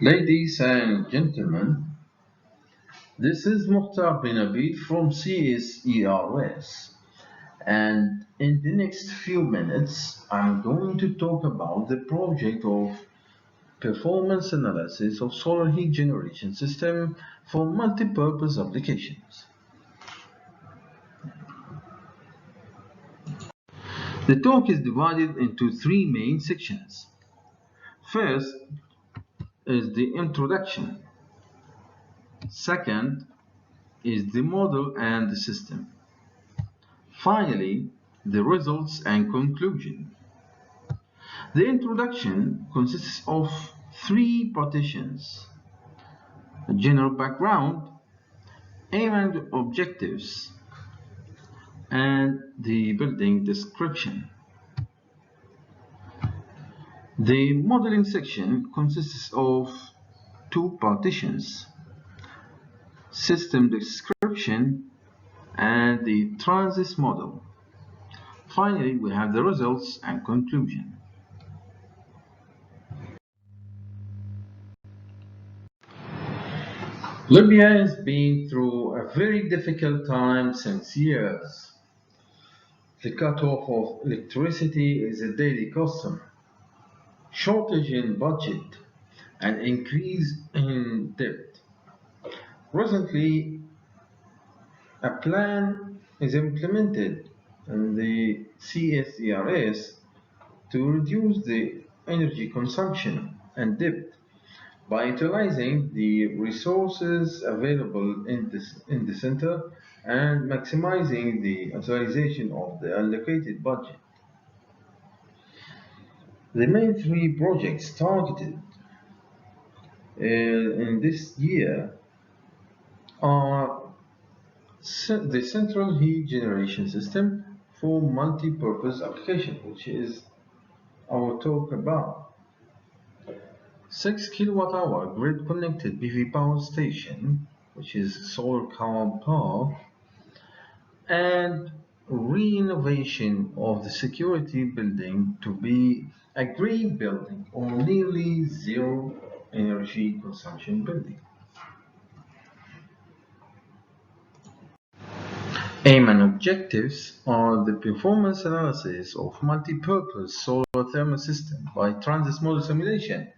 Ladies and gentlemen, this is Mukhtar bin Abid from CSERS, and in the next few minutes I'm going to talk about the project of performance analysis of solar heat generation system for multi-purpose applications. The talk is divided into three main sections. First is the introduction. Second is the model and the system. Finally, the results and conclusion. The introduction consists of three partitions: a general background, aim and objectives, and the building description. The modeling section consists of two partitions: system description and the transist model. Finally, we have the results and conclusion. Libya has been through a very difficult time since years. The cutoff of electricity is a daily custom, shortage in budget, and increase in debt. Recently, a plan is implemented in the CSERS to reduce the energy consumption and debt by utilizing the resources available in the center and maximizing the utilization of the allocated budget. The main three projects targeted in this year are the central heat generation system for multi-purpose application, which is our talk about. 6 kWh grid connected PV power station, which is solar power, and renovation of the security building to be a green building or nearly zero energy consumption building. Aim and objectives are the performance analysis of multi-purpose solar thermal system by transist model simulation.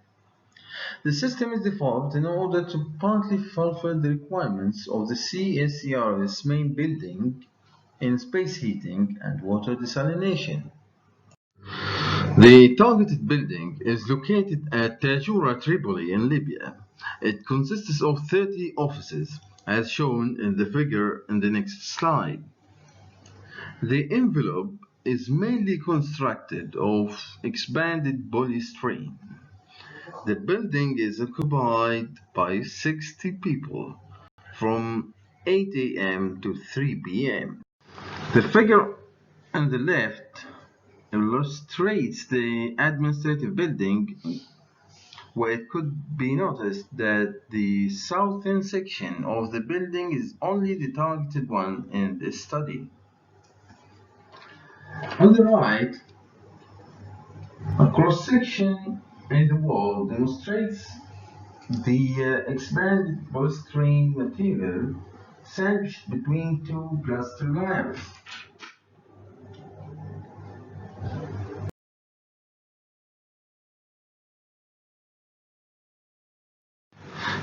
The system is developed in order to partly fulfill the requirements of the CSERS main building in space heating and water desalination. The targeted building is located at Tajura, Tripoli in Libya. It consists of 30 offices, as shown in the figure in the next slide. The envelope is mainly constructed of expanded polystyrene. The building is occupied by 60 people from 8 a.m. to 3 p.m. The figure on the left illustrates the administrative building, where it could be noticed that the southern section of the building is only the targeted one in this study. On the right, a cross-section in the wall demonstrates the expanded polystyrene material sandwiched between two plaster layers.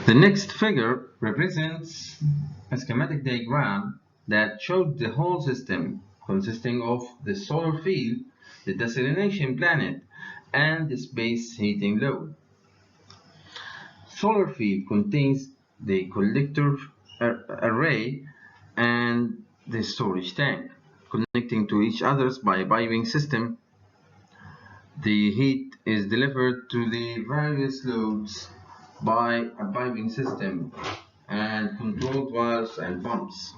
The next figure represents a schematic diagram that showed the whole system consisting of the solar field, the desalination planet, and the space heating load. Solar field contains the collector array and the storage tank, connecting to each other by a piping system. The heat is delivered to the various loads by a piping system and controlled valves and pumps.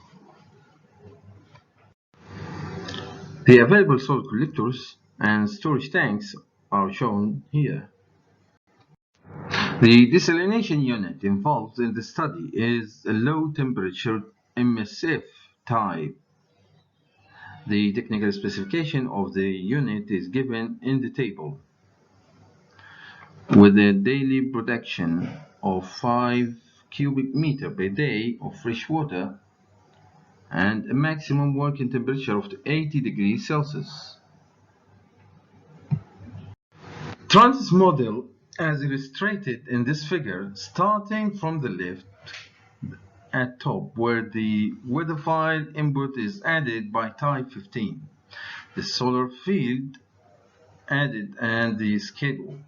The available solar collectors and storage tanks are shown here. The desalination unit involved in the study is a low temperature MSF type. The technical specification of the unit is given in the table. with a daily production of 5 cubic meter per day of fresh water and a maximum working temperature of 80 degrees Celsius. Trans's model, as illustrated in this figure, starting from the left at top where the weather file input is added by type 15, the solar field added and the schedule.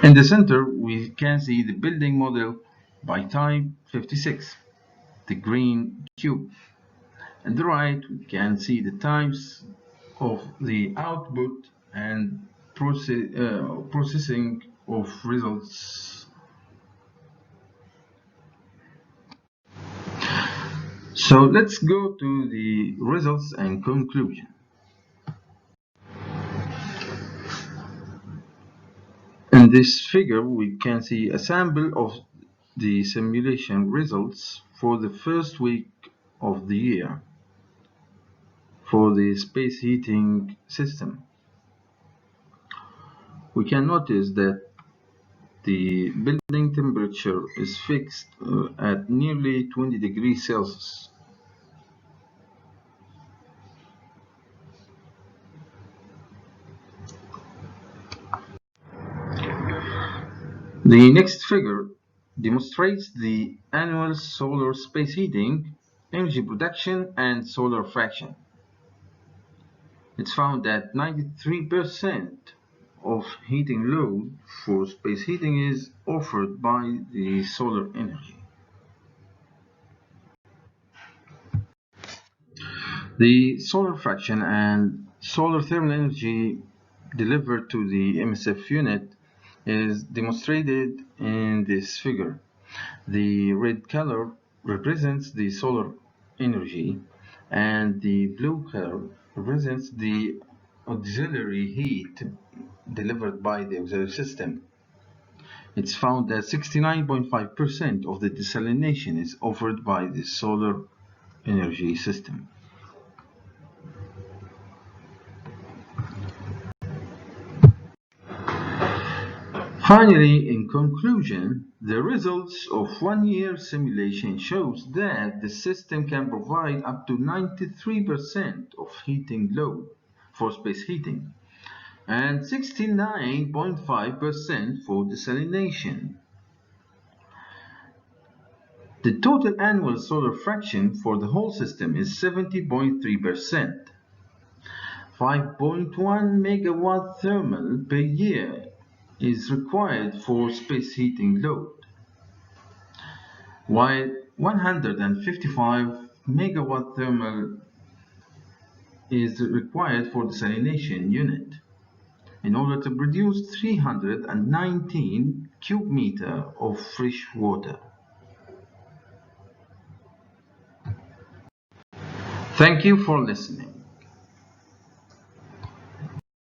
In the center we can see the building model by type 56, the green cube. On the right we can see the types of the output and processing of results. So let's go to the results and conclusion. In this figure we can see a sample of the simulation results for the first week of the year for the space heating system. We can notice that the building temperature is fixed at nearly 20 degrees Celsius. The next figure demonstrates the annual solar space heating, energy production, and solar fraction. It's found that 93% of heating load for space heating is offered by the solar energy. The solar fraction and solar thermal energy delivered to the MSF unit is demonstrated in this figure. The red color represents the solar energy and the blue color represents the auxiliary heat delivered by the auxiliary system. It's found that 69.5% of the desalination is offered by the solar energy system. Finally, in conclusion, the results of 1 year simulation shows that the system can provide up to 93% of heating load for space heating and 69.5% for desalination. The total annual solar fraction for the whole system is 70.3%. 5.1 megawatt thermal per year is required for space heating load, while 155 megawatt thermal is required for desalination unit in order to produce 319 cubic meter of fresh water. Thank you for listening.